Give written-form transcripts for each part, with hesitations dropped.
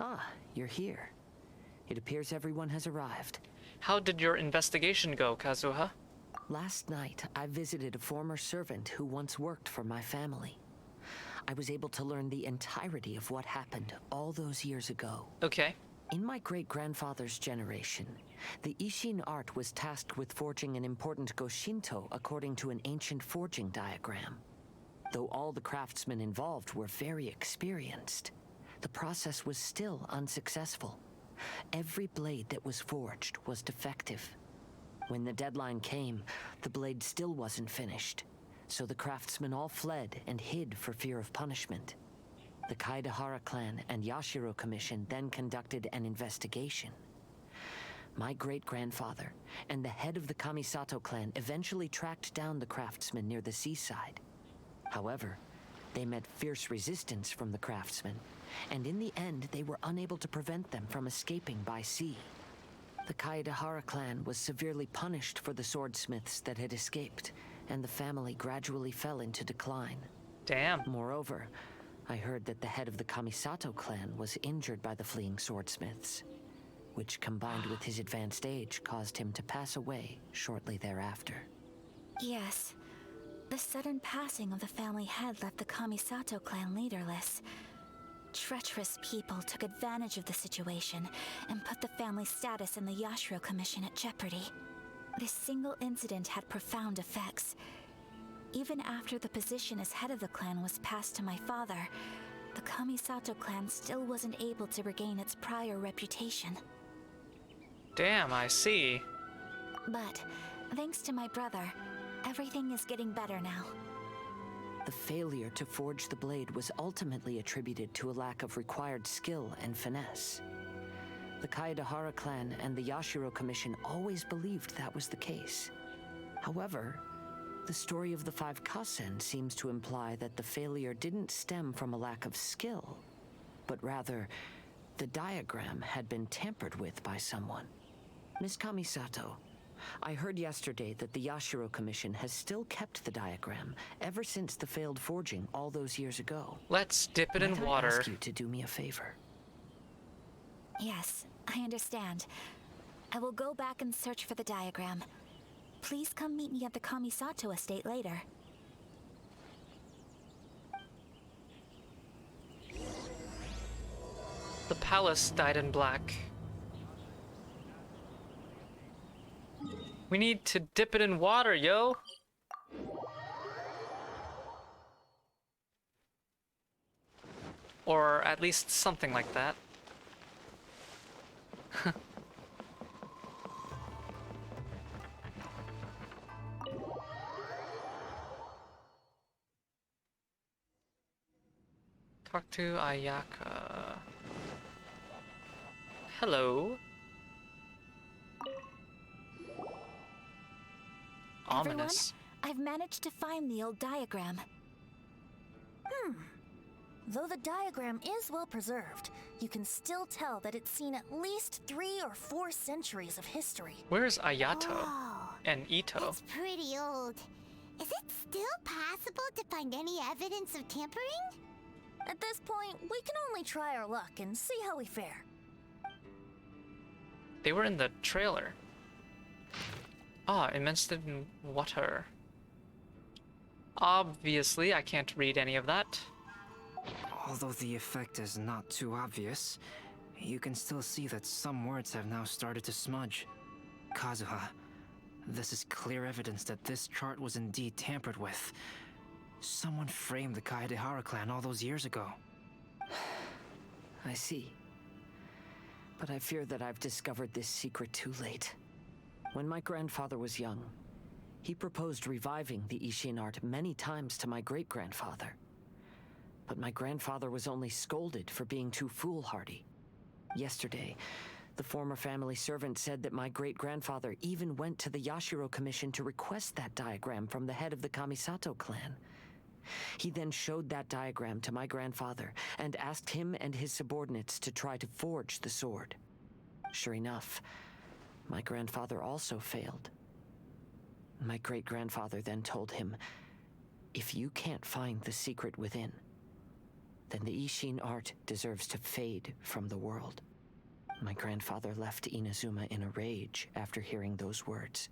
Ah, you're here. It appears everyone has arrived. How did your investigation go, Kazuha? Last night, I visited a former servant who once worked for my family. I was able to learn the entirety of what happened all those years ago. Okay. In my great-grandfather's generation, the Ishin art was tasked with forging an important Goshinto according to an ancient forging diagram. Though all the craftsmen involved were very experienced, the process was still unsuccessful. Every blade that was forged was defective. When the deadline came, the blade still wasn't finished, so the craftsmen all fled and hid for fear of punishment. The Kaedehara clan and Yashiro Commission then conducted an investigation. My great-grandfather and the head of the Kamisato clan eventually tracked down the craftsmen near the seaside. However, they met fierce resistance from the craftsmen, and in the end they were unable to prevent them from escaping by sea. The Kaedehara clan was severely punished for the swordsmiths that had escaped, and the family gradually fell into decline. Damn. Moreover, I heard that the head of the Kamisato clan was injured by the fleeing swordsmiths, which combined with his advanced age caused him to pass away shortly thereafter. Yes. The sudden passing of the family head left the Kamisato clan leaderless. Treacherous people took advantage of the situation and put the family's status in the Yashiro Commission at jeopardy. This single incident had profound effects. Even after the position as head of the clan was passed to my father, the Kamisato clan still wasn't able to regain its prior reputation. Damn, I see. But, thanks to my brother, everything is getting better now. The failure to forge the blade was ultimately attributed to a lack of required skill and finesse. The Kaedehara clan and the Yashiro Commission always believed that was the case. However, the story of the 5 Kasen seems to imply that the failure didn't stem from a lack of skill, but rather, the diagram had been tampered with by someone. Miss Kamisato, I heard yesterday that the Yashiro Commission has still kept the diagram ever since the failed forging all those years ago. Let's dip it in Might I water. ask you to do me a favor? Yes, I understand. I will go back and search for the diagram. Please come meet me at the Kamisato estate later. The palace dyed in black. We need to dip it in water, yo! Or at least something like that. Talk to Ayaka. Hello. Ominous. Everyone, I've managed to find the old diagram. Though the diagram is well preserved, you can still tell that it's seen at least 3 or 4 centuries of history. Where's Ayato Oh, and Ito? it's pretty old. Is it still possible to find any evidence of tampering? At this point, we can only try our luck and see how we fare. They were in the trailer. Ah, immersed in water. Obviously, I can't read any of that. Although the effect is not too obvious, you can still see that some words have now started to smudge. Kazuha, this is clear evidence that this chart was indeed tampered with. Someone framed the Kaedehara clan all those years ago. I see. But I fear that I've discovered this secret too late. When my grandfather was young, he proposed reviving the Ishin art many times to my great-grandfather. But my grandfather was only scolded for being too foolhardy. Yesterday, the former family servant said that my great-grandfather even went to the Yashiro Commission to request that diagram from the head of the Kamisato clan. He then showed that diagram to my grandfather and asked him and his subordinates to try to forge the sword. Sure enough, my grandfather also failed. My great-grandfather then told him, "If you can't find the secret within, then the Ishin art deserves to fade from the world. My grandfather left Inazuma in a rage after hearing those words.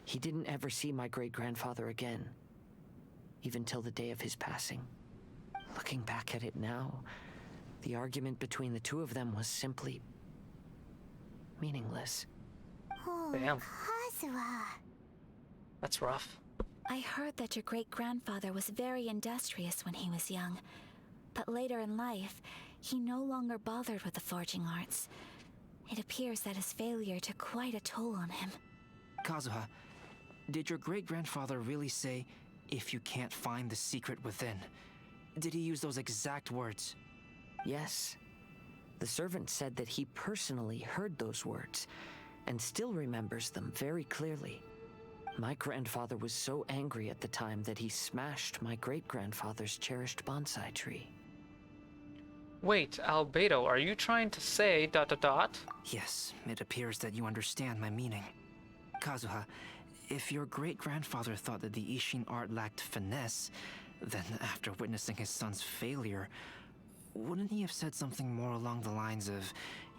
He didn't ever see my great-grandfather again, even till the day of his passing. Looking back at it now, the argument between the two of them was simply meaningless. Oh, Damn. Kazuha. That's rough. I heard that your great-grandfather was very industrious when he was young, but later in life, he no longer bothered with the forging arts. It appears that his failure took quite a toll on him. Kazuha, did your great-grandfather really say, "If you can't find the secret within"? Did he use those exact words? Yes. The servant said that he personally heard those words, and still remembers them very clearly. My grandfather was so angry at the time that he smashed my great-grandfather's cherished bonsai tree. Wait, Albedo, are you trying to say ... Yes, it appears that you understand my meaning. Kazuha, if your great-grandfather thought that the Ishin art lacked finesse, then after witnessing his son's failure, wouldn't he have said something more along the lines of,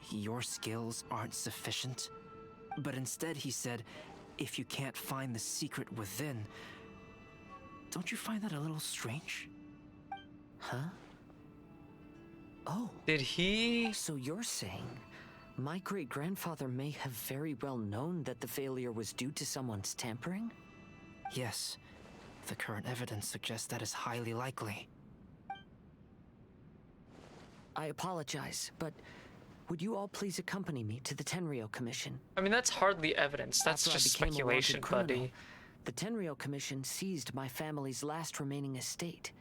"Your skills aren't sufficient"? But instead he said, "If you can't find the secret within." Don't you find that a little strange? Huh? Oh, Did he... so you're saying my great-grandfather may have very well known that the failure was due to someone's tampering? Yes. The current evidence suggests that is highly likely. I apologize, but would you all please accompany me to the Tenryou Commission? I mean, that's hardly evidence. That's After I just became a wanted speculation, criminal, buddy. The Tenryou Commission seized my family's last remaining estate,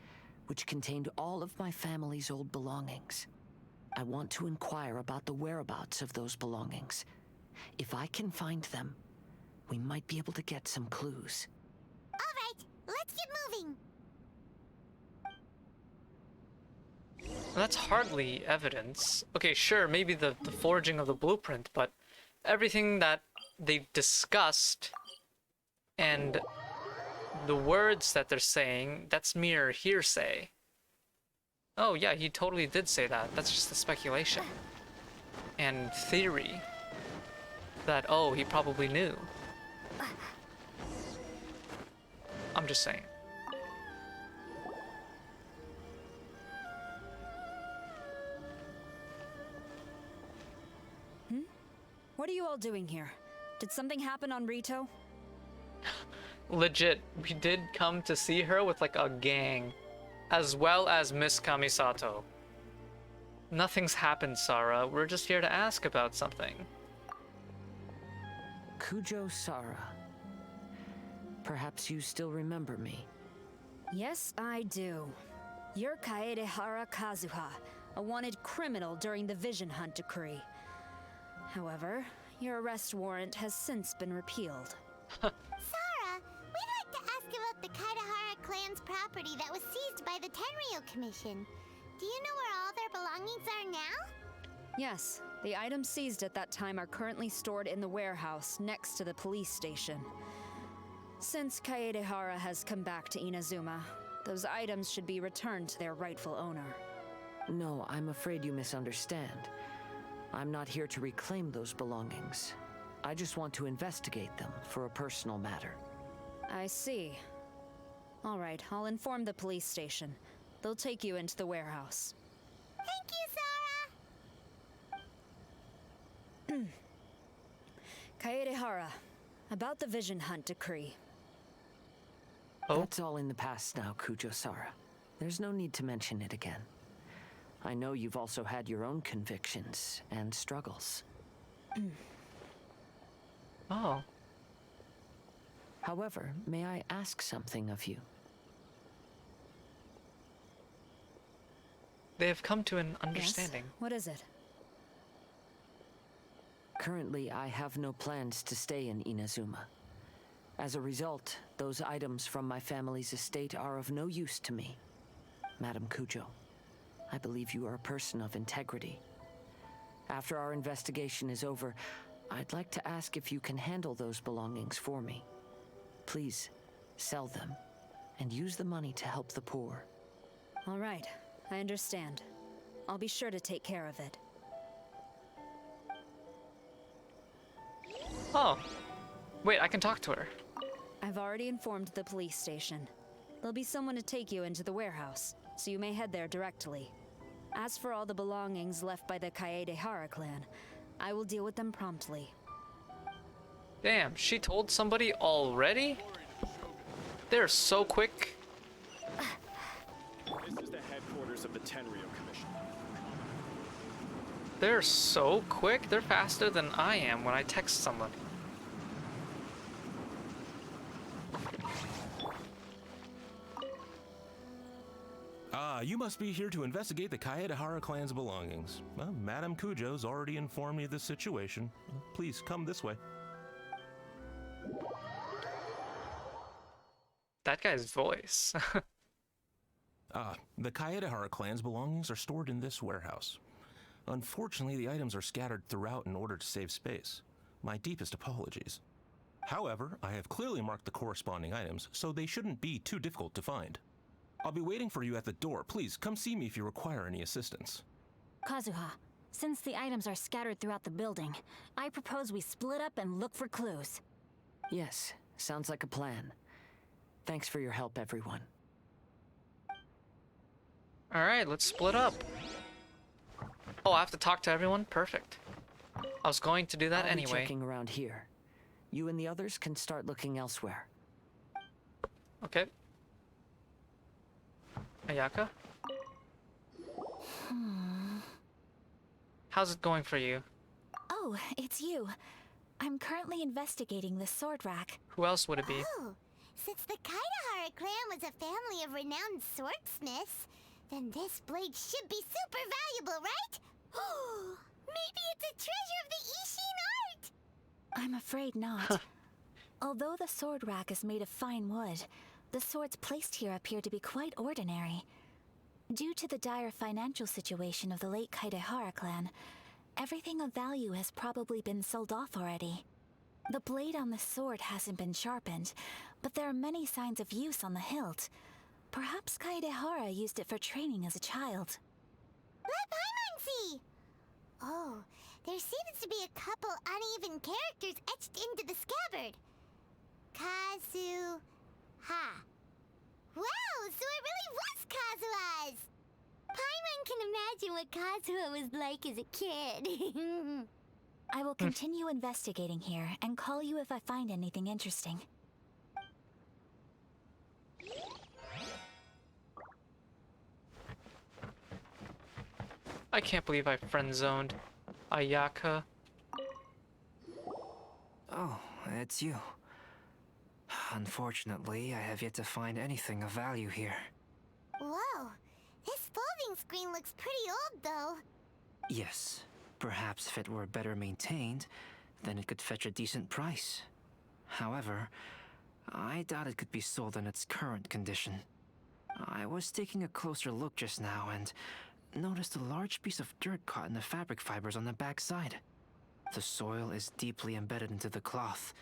which contained all of my family's old belongings. I want to inquire about the whereabouts of those belongings. If I can find them, we might be able to get some clues. All right, let's get moving. That's hardly evidence. Okay, sure, maybe the forging of the blueprint, but everything that they've discussed and the words that they're saying, that's mere hearsay. Oh yeah, he totally did say that. That's just a speculation. And theory. That, oh, he probably knew. I'm just saying. What are you all doing here? Did something happen on Rito? Legit, we did come to see her with like a gang, as well as Miss Kamisato. Nothing's happened, Sarah. We're just here to ask about something. Kujo Sara. Perhaps you still remember me. Yes, I do. You're Kaedehara Kazuha, a wanted criminal during the Vision Hunt decree. However, your arrest warrant has since been repealed. Sarah, we'd like to ask about the Kaedehara clan's property that was seized by the Tenryou Commission. Do you know where all their belongings are now? Yes, the items seized at that time are currently stored in the warehouse next to the police station. Since Kaedehara has come back to Inazuma, those items should be returned to their rightful owner. No, I'm afraid you misunderstand. I'm not here to reclaim those belongings. I just want to investigate them for a personal matter. I see. All right, I'll inform the police station. They'll take you into the warehouse. Thank you, Sarah! Kaedehara, about the Vision Hunt decree. Oh? That's all in the past now, Kujo-Sara. There's no need to mention it again. I know you've also had your own convictions and struggles. Oh. However, may I ask something of you? They have come to an understanding. Yes? What is it? Currently, I have no plans to stay in Inazuma. As a result, those items from my family's estate are of no use to me. Madam Kujo, I believe you are a person of integrity. After our investigation is over, I'd like to ask if you can handle those belongings for me. Please, sell them, and use the money to help the poor. All right, I understand. I'll be sure to take care of it. Oh. Wait, I can talk to her. I've already informed the police station. There'll be someone to take you into the warehouse, so you may head there directly. As for all the belongings left by the Kaedehara clan, I will deal with them promptly. Damn, she told somebody already? They're so quick. This is the headquarters of the Tenryou Commission. They're so quick. They're faster than I am when I text someone. You must be here to investigate the Kaedehara clan's belongings. Well, Madame Kujo's already informed me of the situation. Please come this way. That guy's voice. The Kaedehara clan's belongings are stored in this warehouse. Unfortunately, the items are scattered throughout in order to save space. My deepest apologies. However, I have clearly marked the corresponding items, so they shouldn't be too difficult to find. I'll be waiting for you at the door. Please, come see me if you require any assistance. Kazuha, since the items are scattered throughout the building, I propose we split up and look for clues. Yes, sounds like a plan. Thanks for your help, everyone. Alright, let's split up. Oh, I have to talk to everyone? Perfect. I was going to do that I'll be anyway. checking around here. You and the others can start looking elsewhere. Okay. Ayaka? How's it going for you? Oh, it's you. I'm currently investigating the sword rack. Who else would it be? Oh, since the Kaedehara clan was a family of renowned swordsmiths, then this blade should be super valuable, right? Oh, maybe it's a treasure of the Ishin art! I'm afraid not. Although the sword rack is made of fine wood, the swords placed here appear to be quite ordinary. Due to the dire financial situation of the late Kaedehara clan, everything of value has probably been sold off already. The blade on the sword hasn't been sharpened, but there are many signs of use on the hilt. Perhaps Kaedehara used it for training as a child. Let Paimon see! Oh, there seems to be a couple uneven characters etched into the scabbard. Kazu... Ha. Wow, so it really was Kazuha's! Paimon can imagine what Kazuha was like as a kid. I will continue investigating here and call you if I find anything interesting. I can't believe I friend-zoned Ayaka. Oh, it's you. Unfortunately, I have yet to find anything of value here. Whoa, this folding screen looks pretty old, though. Yes, perhaps if it were better maintained, then it could fetch a decent price. However, I doubt it could be sold in its current condition. I was taking a closer look just now and noticed a large piece of dirt caught in the fabric fibers on the back side. The soil is deeply embedded into the cloth.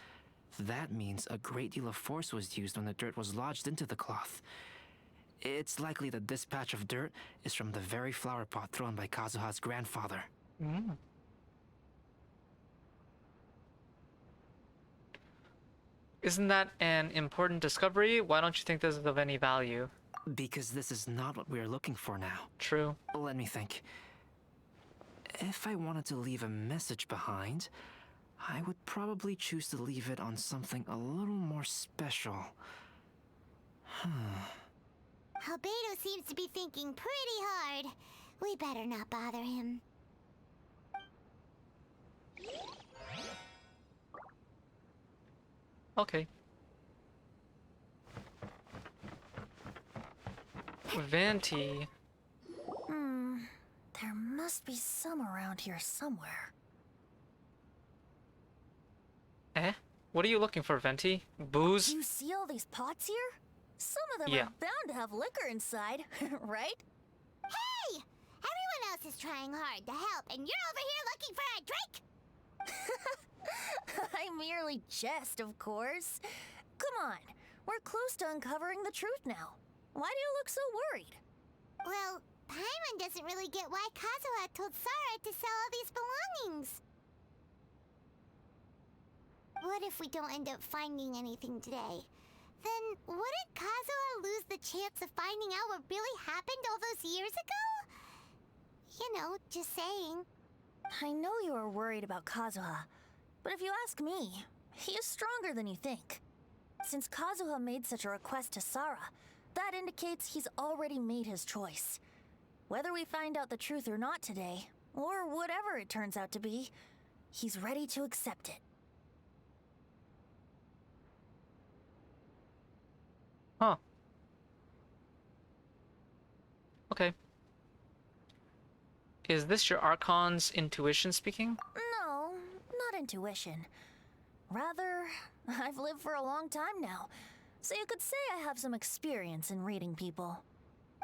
That means a great deal of force was used when the dirt was lodged into the cloth. It's likely that this patch of dirt is from the very flower pot thrown by Kazuha's grandfather. Isn't that an important discovery? Why don't you think this is of any value? Because this is not what we are looking for now. True. Let me think. If I wanted to leave a message behind, I would probably choose to leave it on something a little more special. Albedo seems to be thinking pretty hard. We better not bother him. Okay. Vanti. There must be some around here somewhere. Eh? What are you looking for, Venti? Booze? You see all these pots here? Some of them Yeah. are bound to have liquor inside, right? Hey! Everyone else is trying hard to help, and you're over here looking for a drink? I merely jest, of course. Come on, we're close to uncovering the truth now. Why do you look so worried? Well, Paimon doesn't really get why Kazuha told Sarah to sell all these belongings. What if we don't end up finding anything today? Then wouldn't Kazuha lose the chance of finding out what really happened all those years ago? You know, just saying. I know you are worried about Kazuha, but if you ask me, he is stronger than you think. Since Kazuha made such a request to Sarah, that indicates he's already made his choice. Whether we find out the truth or not today, or whatever it turns out to be, he's ready to accept it. Huh. Okay. Is this your Archon's intuition speaking? No, not intuition. Rather, I've lived for a long time now, so you could say I have some experience in reading people.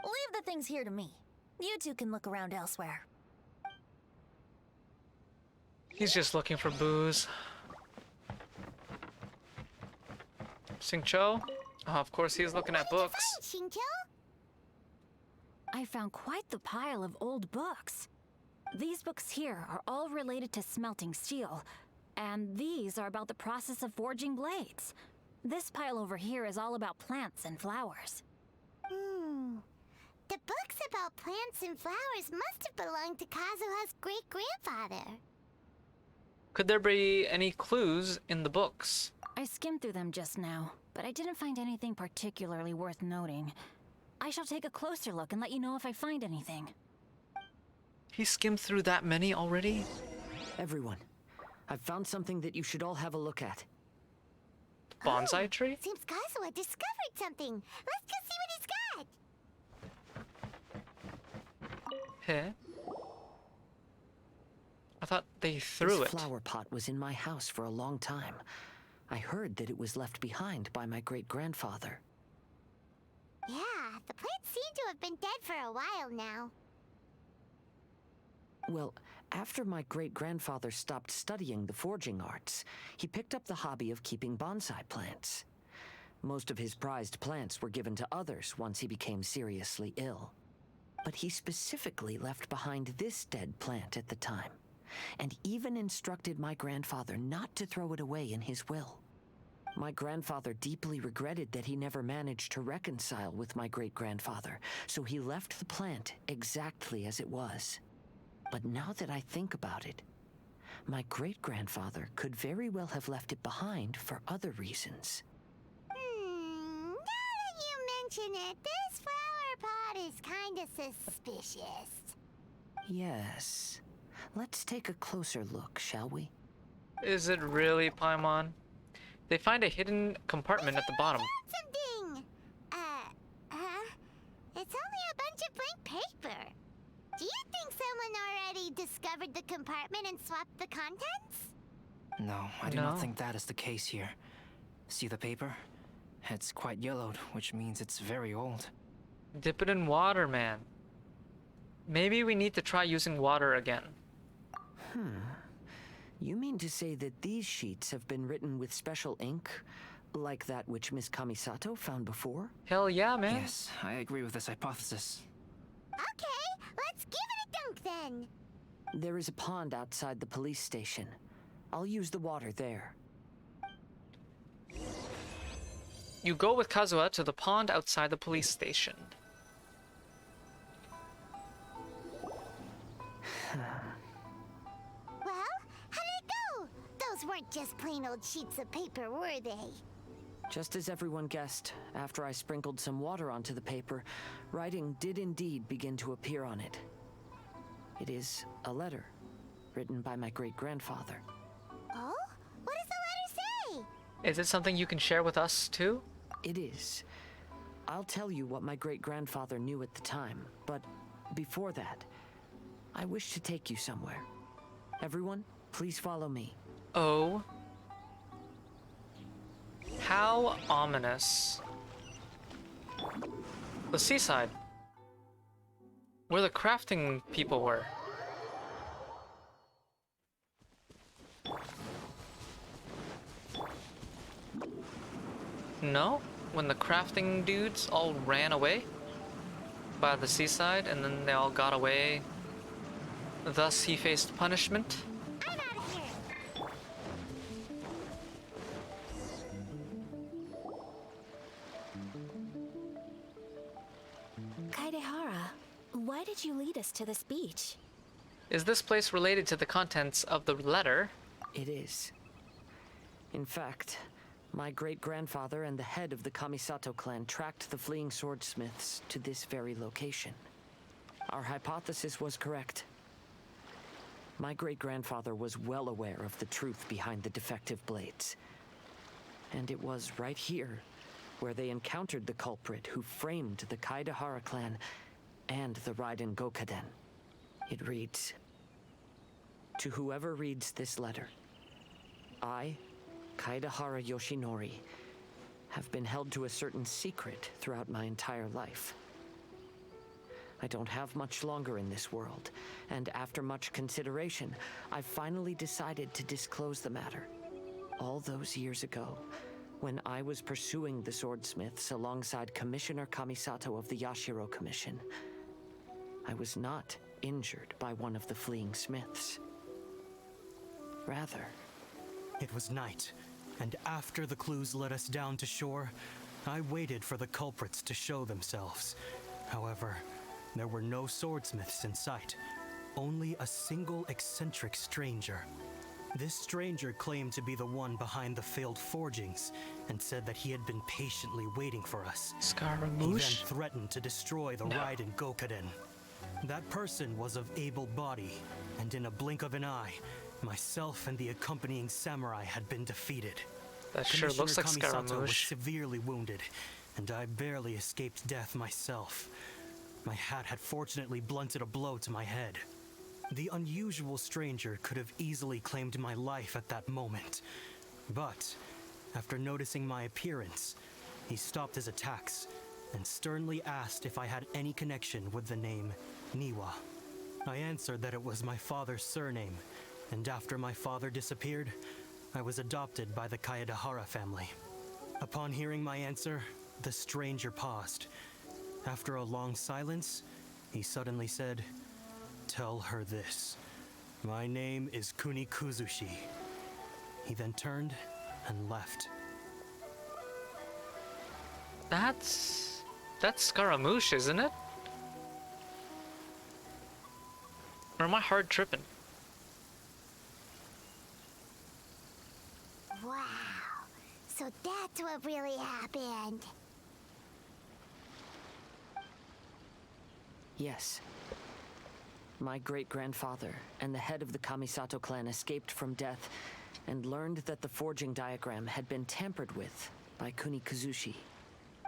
Leave the things here to me. You two can look around elsewhere. He's just looking for booze. Xingqiu? Oh, of course he's looking at books. Xingqiu? I found quite the pile of old books. These books here are all related to smelting steel, and these are about the process of forging blades. This pile over here is all about plants and flowers. The books about plants and flowers must have belonged to Kazuha's great-grandfather. Could there be any clues in the books? I skimmed through them just now, but I didn't find anything particularly worth noting. I shall take a closer look and let you know if I find anything. He skimmed through that many already? Everyone, I've found something that you should all have a look at. Bonsai tree? Seems Kazuha discovered something. Let's go see what he's got. Hey. I thought they threw This it. flower pot was in my house for a long time. I heard that it was left behind by my great-grandfather. Yeah, the plants seem to have been dead for a while now. Well, after my great-grandfather stopped studying the forging arts, he picked up the hobby of keeping bonsai plants. Most of his prized plants were given to others once he became seriously ill. But he specifically left behind this dead plant at the time, and even instructed my grandfather not to throw it away in his will. My grandfather deeply regretted that he never managed to reconcile with my great-grandfather, so he left the plant exactly as it was. But now that I think about it, my great-grandfather could very well have left it behind for other reasons. Now that you mention it, this flower pot is kinda suspicious. Yes. Let's take a closer look, shall we? Is it really Paimon? They find a hidden compartment at the bottom. Something! It's only a bunch of blank paper. Do you think someone already discovered the compartment and swapped the contents? No, I do not think that is the case here. See the paper? It's quite yellowed, which means it's very old. Dip it in water, man. Maybe we need to try using water again. You mean to say that these sheets have been written with special ink, like that which Miss Kamisato found before? Hell yeah, man. Yes, I agree with this hypothesis. Okay, let's give it a dunk then. There is a pond outside the police station. I'll use the water there. You go with Kazuha to the pond outside the police station. Well, how did it go? Those weren't just plain old sheets of paper, were they? Just as everyone guessed, after I sprinkled some water onto the paper, writing did indeed begin to appear on it. It is a letter, written by my great-grandfather. Oh? What does the letter say? Is it something you can share with us, too? It is. I'll tell you what my great-grandfather knew at the time, but before that, I wish to take you somewhere. Everyone, please follow me. Oh. How ominous. The seaside. Where the crafting people were. No? When the crafting dudes all ran away? by the seaside, and then they all got away. Thus, he faced punishment. I'm out of here. Kaedehara, why did you lead us to this beach? Is this place related to the contents of the letter? It is. In fact, my great-grandfather and the head of the Kamisato clan tracked the fleeing swordsmiths to this very location. Our hypothesis was correct. My great-grandfather was well aware of the truth behind the defective blades. And it was right here where they encountered the culprit who framed the Kaedehara clan and the Raiden Gokaden. It reads, "To whoever reads this letter, I, Kaedehara Yoshinori, have been held to a certain secret throughout my entire life. I don't have much longer in this world, and after much consideration, I finally decided to disclose the matter. All those years ago, when I was pursuing the swordsmiths alongside Commissioner Kamisato of the Yashiro Commission, I was not injured by one of the fleeing smiths. Rather, it was night, and after the clues led us down to shore, I waited for the culprits to show themselves. However, there were no swordsmiths in sight, only a single eccentric stranger. This stranger claimed to be the one behind the failed forgings and said that he had been patiently waiting for us. Scaramouche? He then threatened to destroy the Raiden Gokaden. That person was of able body, and in a blink of an eye, myself and the accompanying samurai had been defeated. That sure looks like Commissioner Kamisato was Scaramouche. severely wounded, and I barely escaped death myself. My hat had fortunately blunted a blow to my head. The unusual stranger could have easily claimed my life at that moment. But, after noticing my appearance, he stopped his attacks and sternly asked if I had any connection with the name Niwa. I answered that it was my father's surname, and after my father disappeared, I was adopted by the Kaedehara family. Upon hearing my answer, the stranger paused. After a long silence, he suddenly said, "Tell her this. My name is Kuni Kuzushi." He then turned and left. That's Scaramouche, isn't it? Or am I hard tripping? Wow. So that's what really happened. yes. My great-grandfather and the head of the Kamisato clan escaped from death and learned that the forging diagram had been tampered with by Kuni Kuzushi.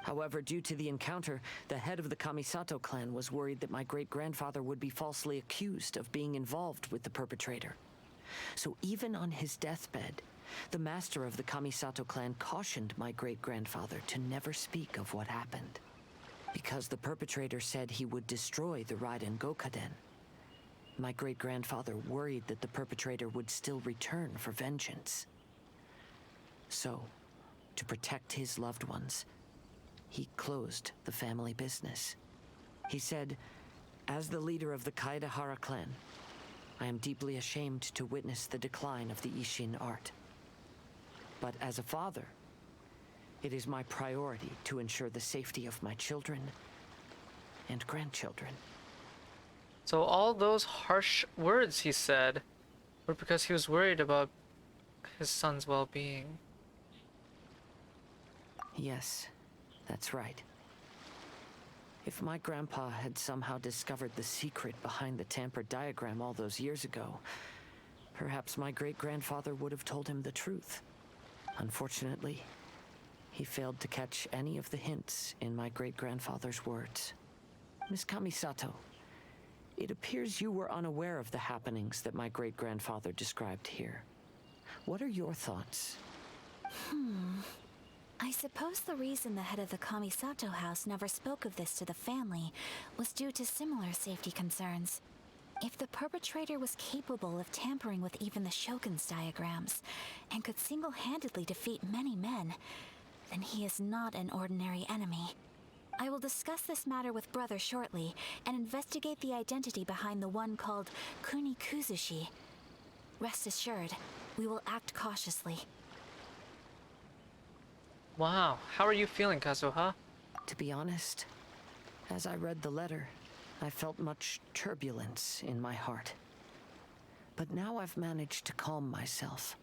However, due to the encounter, the head of the Kamisato clan was worried that my great-grandfather would be falsely accused of being involved with the perpetrator. So even on his deathbed, the master of the Kamisato clan cautioned my great-grandfather to never speak of what happened, because the perpetrator said he would destroy the Raiden Gokaden. My great-grandfather worried that the perpetrator would still return for vengeance. So, to protect his loved ones, he closed the family business. He said, "As the leader of the Kaedehara clan, I am deeply ashamed to witness the decline of the Ishin art. But as a father, it is my priority to ensure the safety of my children and grandchildren." So all those harsh words he said were because he was worried about his son's well-being. Yes, that's right. If my grandpa had somehow discovered the secret behind the tampered diagram all those years ago, perhaps my great-grandfather would have told him the truth. Unfortunately, he failed to catch any of the hints in my great-grandfather's words. Miss Kamisato, it appears you were unaware of the happenings that my great-grandfather described here. What are your thoughts? I suppose the reason the head of the Kamisato house never spoke of this to the family was due to similar safety concerns. If the perpetrator was capable of tampering with even the Shogun's diagrams and could single-handedly defeat many men, then he is not an ordinary enemy. I will discuss this matter with Brother shortly and investigate the identity behind the one called Kuni Kuzushi. Rest assured, we will act cautiously. Wow, how are you feeling, Kazuha? To be honest, as I read the letter, I felt much turbulence in my heart. But now I've managed to calm myself.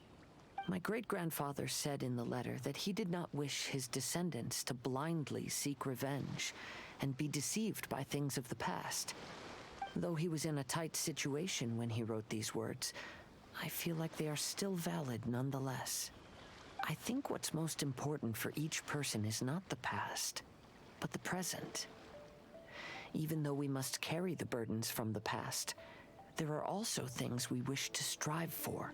My great-grandfather said in the letter that he did not wish his descendants to blindly seek revenge and be deceived by things of the past. Though he was in a tight situation when he wrote these words, I feel like they are still valid nonetheless. I think what's most important for each person is not the past, but the present. Even though we must carry the burdens from the past, there are also things we wish to strive for.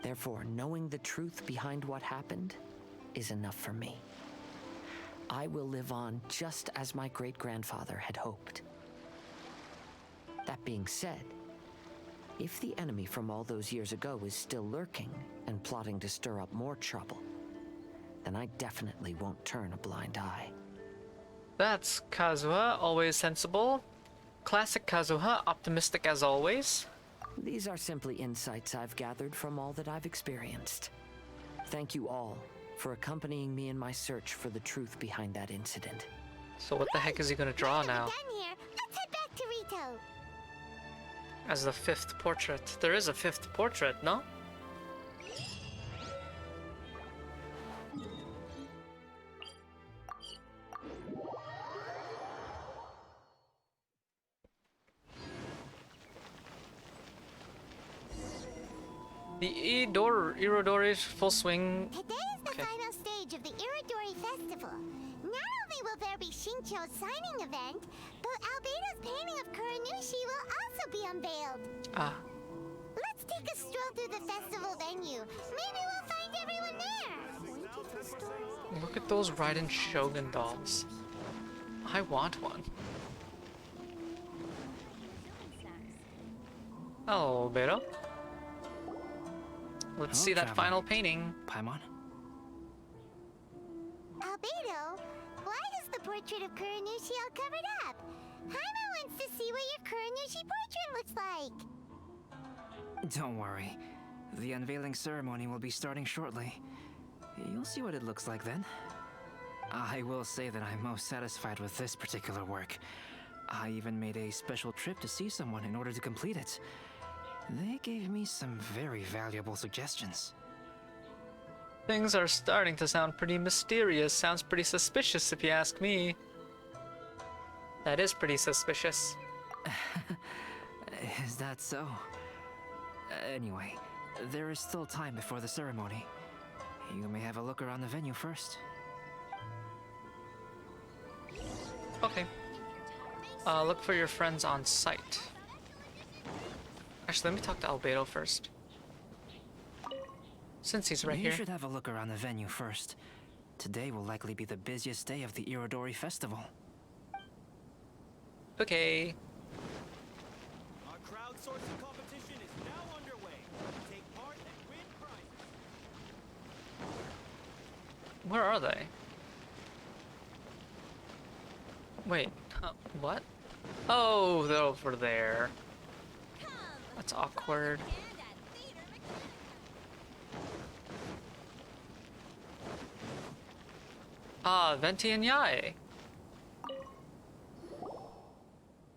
Therefore, knowing the truth behind what happened is enough for me. I will live on just as my great-grandfather had hoped. That being said, if the enemy from all those years ago is still lurking and plotting to stir up more trouble, then I definitely won't turn a blind eye. That's Kazuha, always sensible. Classic Kazuha, optimistic as always. These are simply insights I've gathered from all that I've experienced. Thank you all for accompanying me in my search for the truth behind that incident. So what the heck is he gonna draw now? Done here. Let's head back to Rito. As the fifth portrait. There is a fifth portrait, no? The Irodori's full swing. Today is the final stage of the Irodori Festival. Not only will there be Shincho's signing event, but Albedo's painting of Kuranushi will also be unveiled. Ah. Let's take a stroll through the festival venue. Maybe we'll find everyone there. Look at those Raiden Shogun dolls. I want one. Hello, Albedo. Let's see that final painting. Paimon? Albedo, why is the portrait of Kuranushi all covered up? Jaime wants to see what your Kuranushi portrait looks like. Don't worry. The unveiling ceremony will be starting shortly. You'll see what it looks like then. I will say that I'm most satisfied with this particular work. I even made a special trip to see someone in order to complete it. They gave me some very valuable suggestions. Things are starting to sound pretty mysterious. Sounds pretty suspicious if you ask me. That is pretty suspicious. Is that so? Anyway, there is still time before the ceremony. You may have a look around the venue first. Okay. Look for your friends on site. Actually, let me talk to Albedo first. Since he's right here. You should have a look around the venue first. Today will likely be the busiest day of the Irodori Festival. Okay. Our crowdsourcing competition is now underway. Take part and win prizes. Where are they? Wait, what? Oh, they're over there. That's awkward. Ah, Venti and Yae.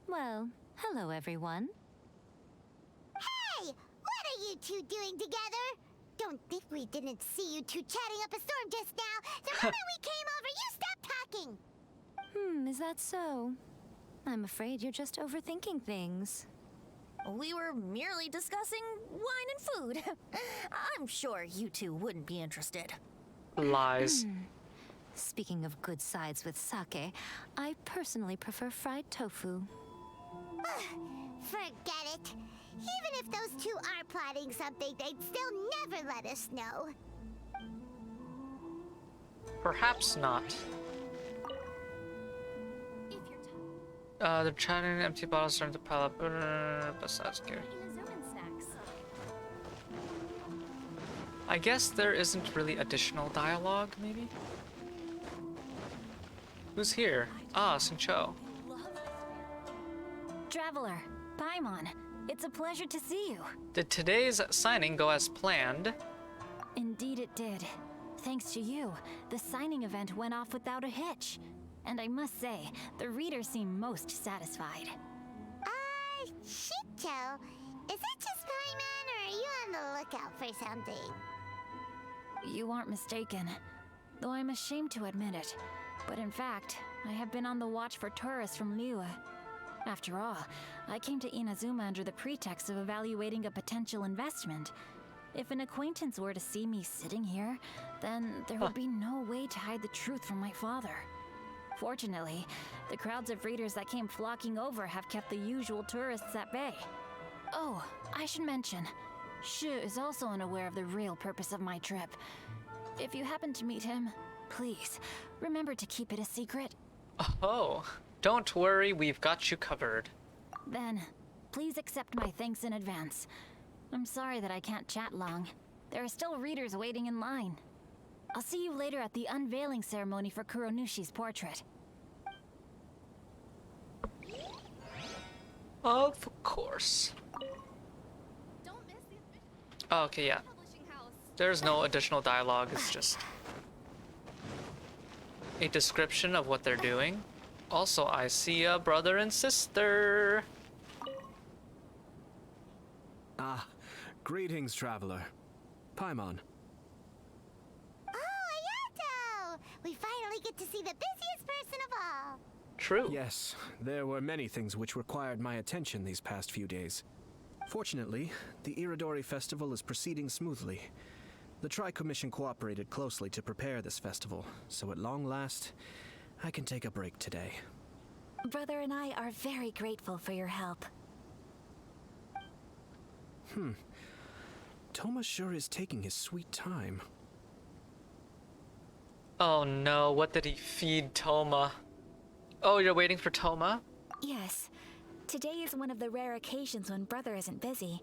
Well, hello everyone. Hey! What are you two doing together? Don't think we didn't see you two chatting up a storm just now. The moment we came over, you stopped talking. Is that so? I'm afraid you're just overthinking things. We were merely discussing wine and food. I'm sure you two wouldn't be interested. Lies. Speaking of good sides with sake, I personally prefer fried tofu. Forget it. Even if those two are plotting something, they'd still never let us know. Perhaps not. They're chatting, empty bottles starting to pile up. Besides, scary. I guess there isn't really additional dialogue, maybe? Who's here? Ah, Sincho. Traveler, Paimon, it's a pleasure to see you. Did today's signing go as planned? Indeed it did. Thanks to you, the signing event went off without a hitch. And I must say, the readers seem most satisfied. Shito, is it just Paimon, or are you on the lookout for something? You aren't mistaken, though I'm ashamed to admit it. But in fact, I have been on the watch for tourists from Liyue. After all, I came to Inazuma under the pretext of evaluating a potential investment. If an acquaintance were to see me sitting here, then there would be no way to hide the truth from my father. Fortunately, the crowds of readers that came flocking over have kept the usual tourists at bay. Oh, I should mention, Shu is also unaware of the real purpose of my trip. If you happen to meet him, please, remember to keep it a secret. Oh, don't worry, we've got you covered. Then, please accept my thanks in advance. I'm sorry that I can't chat long. There are still readers waiting in line. I'll see you later at the unveiling ceremony for Kuronushi's portrait. Of course. Oh, okay, yeah. There's no additional dialogue, it's just a description of what they're doing. Also, I see a brother and sister. Ah, greetings, traveler. Paimon. Oh, Ayato! We finally get to see the busiest person of all. True. Yes, there were many things which required my attention these past few days. Fortunately, the Iridori festival is proceeding smoothly. The Tri-Commission cooperated closely to prepare this festival, so at long last, I can take a break today. Brother and I are very grateful for your help. Toma sure is taking his sweet time. Oh no, what did he feed Toma? Oh, you're waiting for Toma? Yes. Today is one of the rare occasions when Brother isn't busy.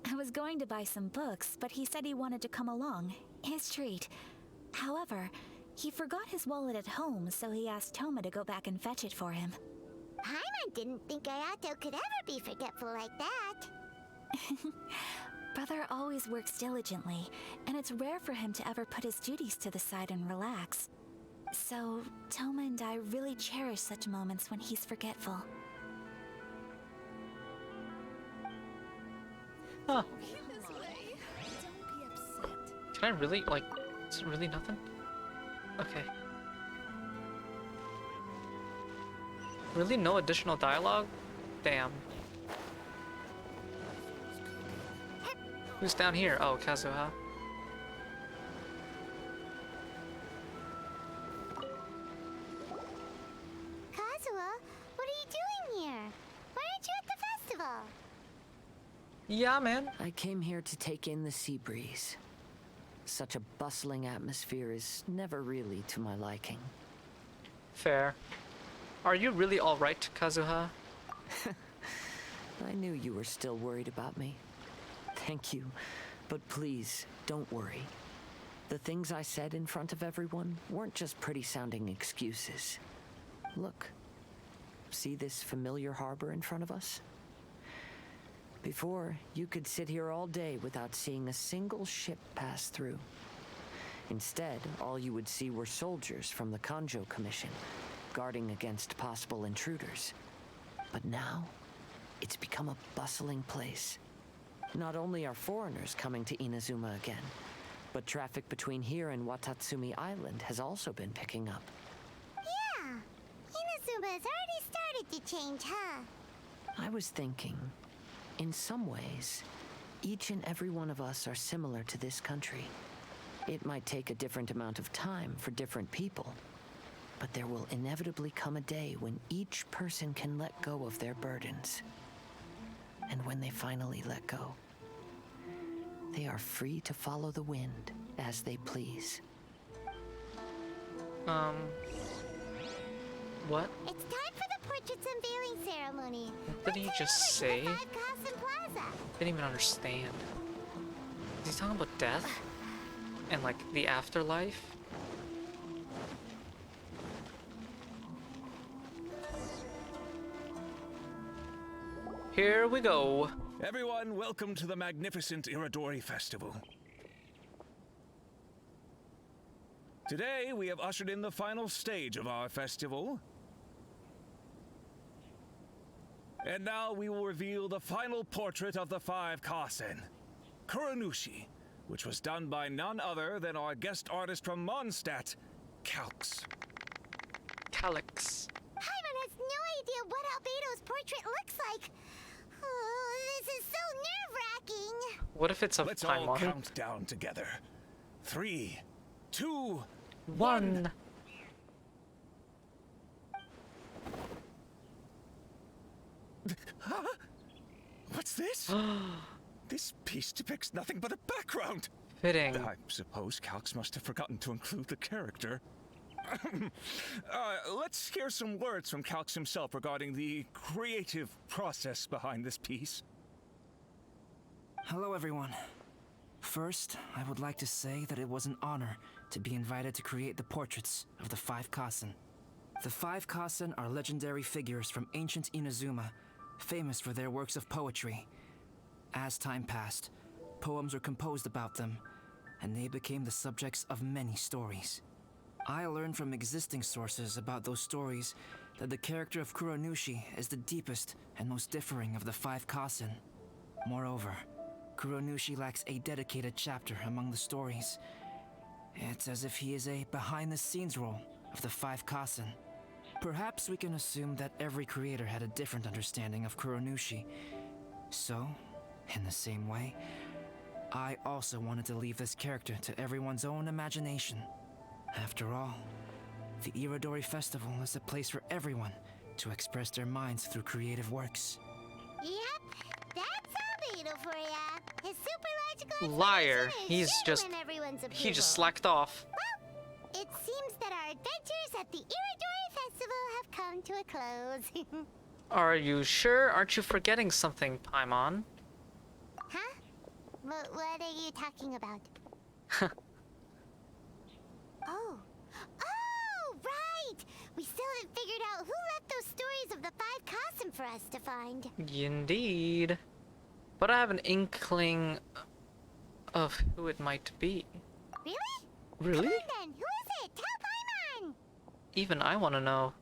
I was going to buy some books, but he said he wanted to come along. His treat. However, he forgot his wallet at home, so he asked Toma to go back and fetch it for him. Paimon didn't think Ayato could ever be forgetful like that. Brother always works diligently, and it's rare for him to ever put his duties to the side and relax. So, Toma and I really cherish such moments when he's forgetful. Huh. Can I really, like, is it really nothing? Okay. Really no additional dialogue? Damn. Who's down here? Oh, Kazuha. Kazuha, what are you doing here? Why aren't you at the festival? Yeah, man. I came here to take in the sea breeze. Such a bustling atmosphere is never really to my liking. Fair. Are you really alright, Kazuha? I knew you were still worried about me. Thank you, but please, don't worry. The things I said in front of everyone weren't just pretty-sounding excuses. Look, see this familiar harbor in front of us? Before, you could sit here all day without seeing a single ship pass through. Instead, all you would see were soldiers from the Kanjo Commission, guarding against possible intruders. But now, it's become a bustling place. Not only are foreigners coming to Inazuma again, but traffic between here and Watatsumi Island has also been picking up. Yeah, Inazuma has already started to change, huh? I was thinking, in some ways, each and every one of us are similar to this country. It might take a different amount of time for different people, but there will inevitably come a day when each person can let go of their burdens. And when they finally let go, they are free to follow the wind as they please. What? It's time for the portrait's unveiling ceremony. What did he just say? 5 Kasen Plaza. Didn't even understand. Is he talking about death? And like the afterlife? Here we go. Everyone, welcome to the magnificent Iridori Festival. Today, we have ushered in the final stage of our festival. And now we will reveal the final portrait of the 5 Kasen, Kuronushi, which was done by none other than our guest artist from Mondstadt, Calx. Calix. Paimon has no idea what Albedo's portrait looks like. Oh, this is so nerve-wracking. What if it's a Let's all Paimon? count down together. 3, 2, 1. Huh? What's this? This piece depicts nothing but a background. Fitting. I suppose Calx must have forgotten to include the character. Let's hear some words from Calx himself regarding the creative process behind this piece. Hello, everyone. First, I would like to say that it was an honor to be invited to create the portraits of the 5 Kasen. The 5 Kasen are legendary figures from ancient Inazuma, famous for their works of poetry. As time passed, poems were composed about them, and they became the subjects of many stories. I learned from existing sources about those stories that the character of Kuronushi is the deepest and most differing of the 5 Kasen. Moreover, Kuronushi lacks a dedicated chapter among the stories. It's as if he is a behind-the-scenes role of the 5 Kasen. Perhaps we can assume that every creator had a different understanding of Kuronushi. So, in the same way, I also wanted to leave this character to everyone's own imagination. After all, the Iridori Festival is a place for everyone to express their minds through creative works. Yep, that's Albedo for ya. His super logical Liar. explanation He's is just... sure to win everyone's He just approval. slacked off. Well, it seems that our adventures at the Iridori Festival have come to a close. Are you sure? Aren't you forgetting something, Paimon? Huh? What are you talking about? Oh. Oh, right! We still haven't figured out who left those stories of the 5 Kasen for us to find. Indeed. But I have an inkling of who it might be. Really? Really? Come on then, who is it? Tell Paimon! Even I want to know.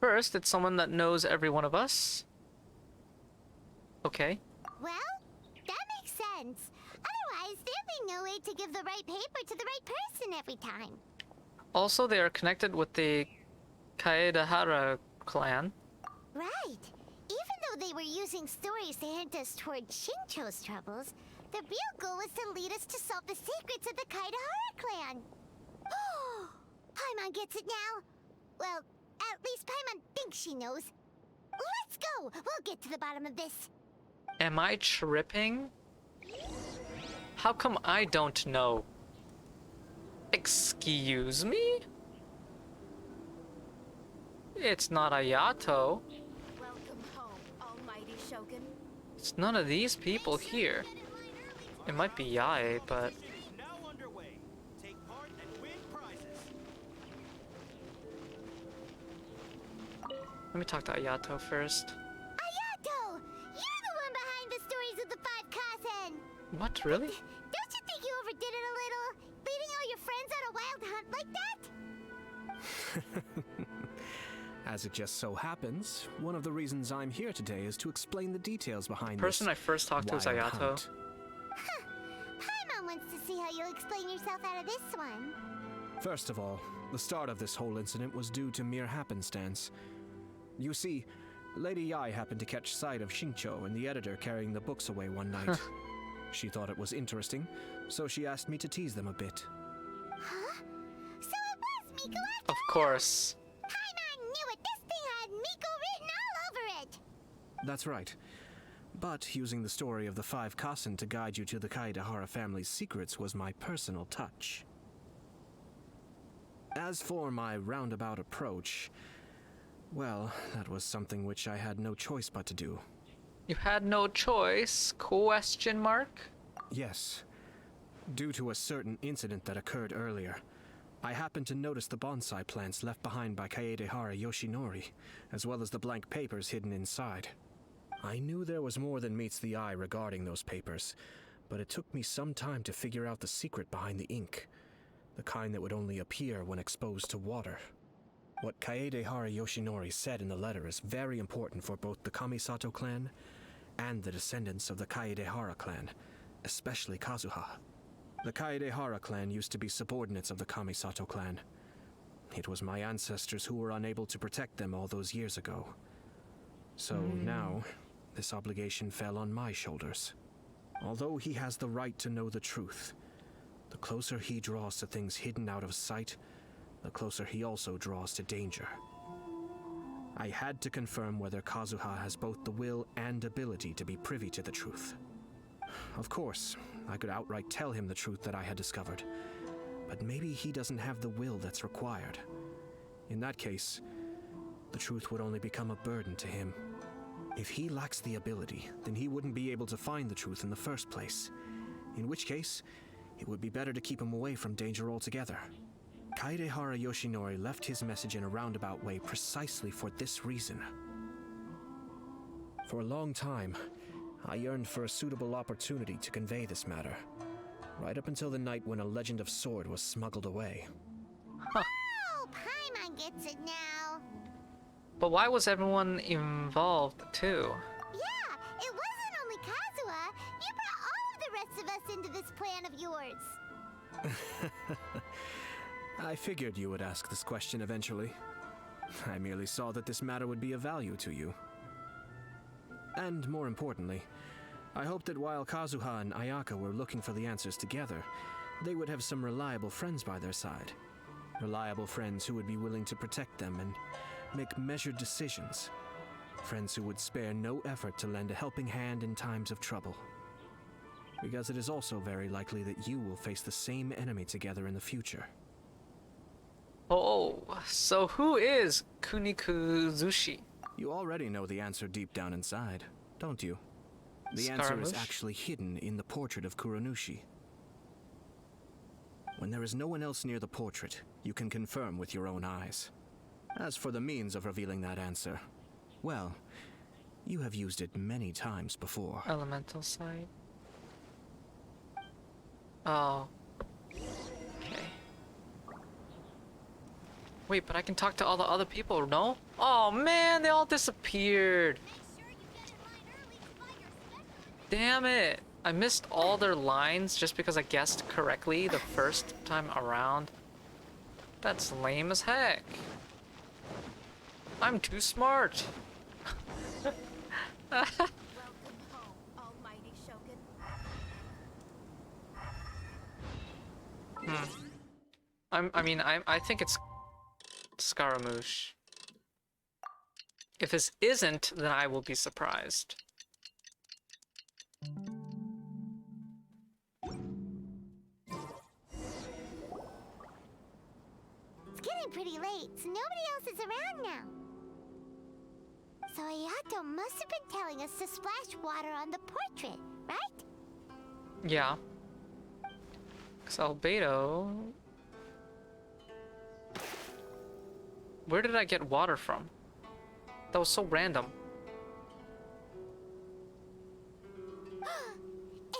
First, it's someone that knows every one of us. Okay. Well, that makes sense. Otherwise, there'd be no way to give the right paper to the right person every time. Also, they are connected with the Kaedahara clan. Right. Even though they were using stories to hint us toward Shincho's troubles, the real goal was to lead us to solve the secrets of the Kaedahara clan. Oh, Paimon gets it now. Well, at least Paimon thinks she knows. Let's go! We'll get to the bottom of this. Am I tripping? How come I don't know? Excuse me? It's not Ayato. Welcome home, almighty Shogun. It's none of these people here. It might be Yae, but... Now underway. Take part and win prizes. Let me talk to Ayato first. Ayato! You're the one behind the stories of the 5 Kasen! What, really? Don't you think you overdid it a little? Leading all your friends on a wild hunt like that? As it just so happens, one of the reasons I'm here today is to explain the details behind The person this I first talked to was wild Ayato. hunt. Huh. Paimon wants to see how you'll explain yourself out of this one. First of all, the start of this whole incident was due to mere happenstance. You see, Lady Yae happened to catch sight of Shincho and the editor carrying the books away one night. She thought it was interesting, so she asked me to tease them a bit. Huh? So it was Miko after Of course. Paimon knew it! This thing had Miko written all over it! That's right. But using the story of the 5 Kasen to guide you to the Kaedahara family's secrets was my personal touch. As for my roundabout approach, well, that was something which I had no choice but to do. You had no choice? Question mark? Yes. Due to a certain incident that occurred earlier, I happened to notice the bonsai plants left behind by Kaedehara Yoshinori, as well as the blank papers hidden inside. I knew there was more than meets the eye regarding those papers, but it took me some time to figure out the secret behind the ink, the kind that would only appear when exposed to water. What Kaedehara Yoshinori said in the letter is very important for both the Kamisato clan and the descendants of the Kaedehara clan, especially Kazuha. The Kaedehara clan used to be subordinates of the Kamisato clan. It was my ancestors who were unable to protect them all those years ago. So now, this obligation fell on my shoulders. Although he has the right to know the truth, the closer he draws to things hidden out of sight, the closer he also draws to danger. I had to confirm whether Kazuha has both the will and ability to be privy to the truth. Of course, I could outright tell him the truth that I had discovered, but maybe he doesn't have the will that's required. In that case, the truth would only become a burden to him. If he lacks the ability, then he wouldn't be able to find the truth in the first place. In which case, it would be better to keep him away from danger altogether. Kaedehara Yoshinori left his message in a roundabout way precisely for this reason. For a long time, I yearned for a suitable opportunity to convey this matter, right up until the night when a legend of sword was smuggled away. Oh, Paimon gets it now. But why was everyone involved too? Yeah, it wasn't only Kazuha. You brought all of the rest of us into this plan of yours. I figured you would ask this question eventually. I merely saw that this matter would be of value to you. And more importantly, I hoped that while Kazuha and Ayaka were looking for the answers together, they would have some reliable friends by their side. Reliable friends who would be willing to protect them and make measured decisions. Friends who would spare no effort to lend a helping hand in times of trouble. Because it is also very likely that you will face the same enemy together in the future. Oh, so who is Kunikuzushi? You already know the answer deep down inside, don't you? The answer is actually hidden in the portrait of Kuranushi. When there is no one else near the portrait, you can confirm with your own eyes. As for the means of revealing that answer, well, you have used it many times before. Elemental sight. Oh. Okay. Wait, but I can talk to all the other people, no? Oh man, they all disappeared. Damn it. I missed all their lines just because I guessed correctly the first time around. That's lame as heck. I'm too smart. Welcome home, Almighty Shogun. I think it's Scaramouche. If this isn't, then I will be surprised. It's getting pretty late, so nobody else is around now. So Ayato must have been telling us to splash water on the portrait, right? Yeah. Because Albedo... Where did I get water from? That was so random.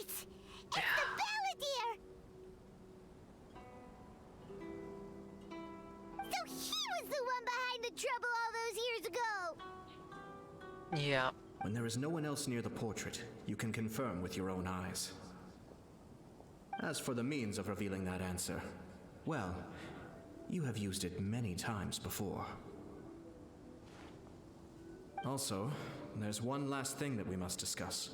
It's the Balladeer! So he was the one behind the trouble all those years ago! Yeah. When there is no one else near the portrait, you can confirm with your own eyes. As for the means of revealing that answer, well, you have used it many times before. Also, there's one last thing that we must discuss.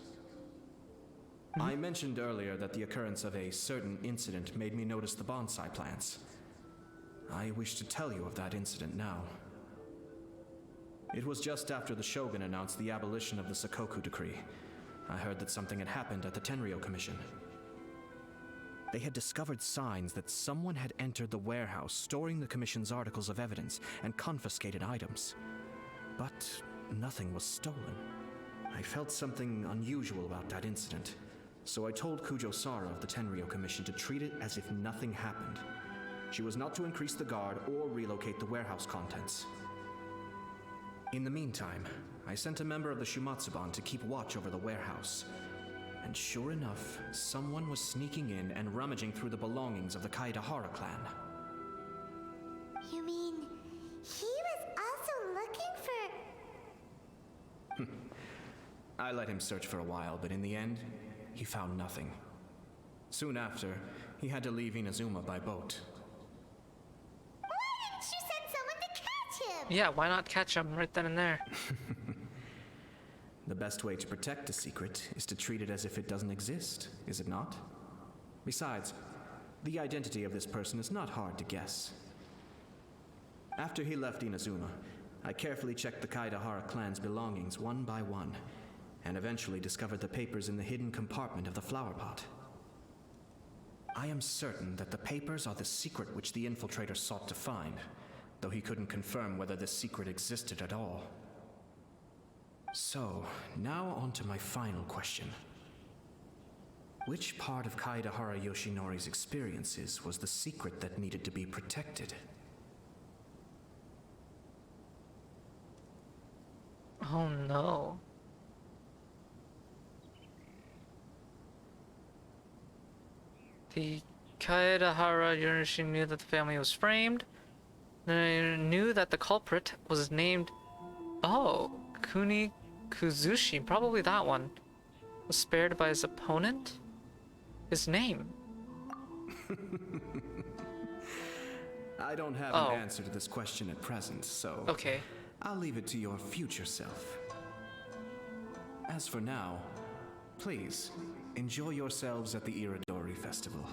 I mentioned earlier that the occurrence of a certain incident made me notice the bonsai plants. I wish to tell you of that incident now. It was just after the Shogun announced the abolition of the Sakoku decree. I heard that something had happened at the Tenryou Commission. They had discovered signs that someone had entered the warehouse storing the Commission's articles of evidence and confiscated items. But nothing was stolen. I felt something unusual about that incident, so I told Kujo-Sara of the Tenryou Commission to treat it as if nothing happened. She was not to increase the guard or relocate the warehouse contents. In the meantime, I sent a member of the Shumatsuban to keep watch over the warehouse. And sure enough, someone was sneaking in and rummaging through the belongings of the Kaedahara clan. You mean he was also looking for... I let him search for a while, but in the end, he found nothing. Soon after, he had to leave Inazuma by boat. Why didn't you send someone to catch him? Yeah, why not catch him right then and there? The best way to protect a secret is to treat it as if it doesn't exist, is it not? Besides, the identity of this person is not hard to guess. After he left Inazuma, I carefully checked the Kaedahara clan's belongings one by one, and eventually discovered the papers in the hidden compartment of the flower pot. I am certain that the papers are the secret which the infiltrator sought to find, though he couldn't confirm whether this secret existed at all. So, now on to my final question. Which part of Kaedahara Yoshinori's experiences was the secret that needed to be protected? Oh no. The Kaedahara Yoshinori knew that the family was framed. They knew that the culprit was named... Oh, Kuni Kuzushi, probably that one. Was spared by his opponent? His name. I don't have an answer to this question at present, so... Okay. I'll leave it to your future self. As for now, please, enjoy yourselves at the Iridori Festival.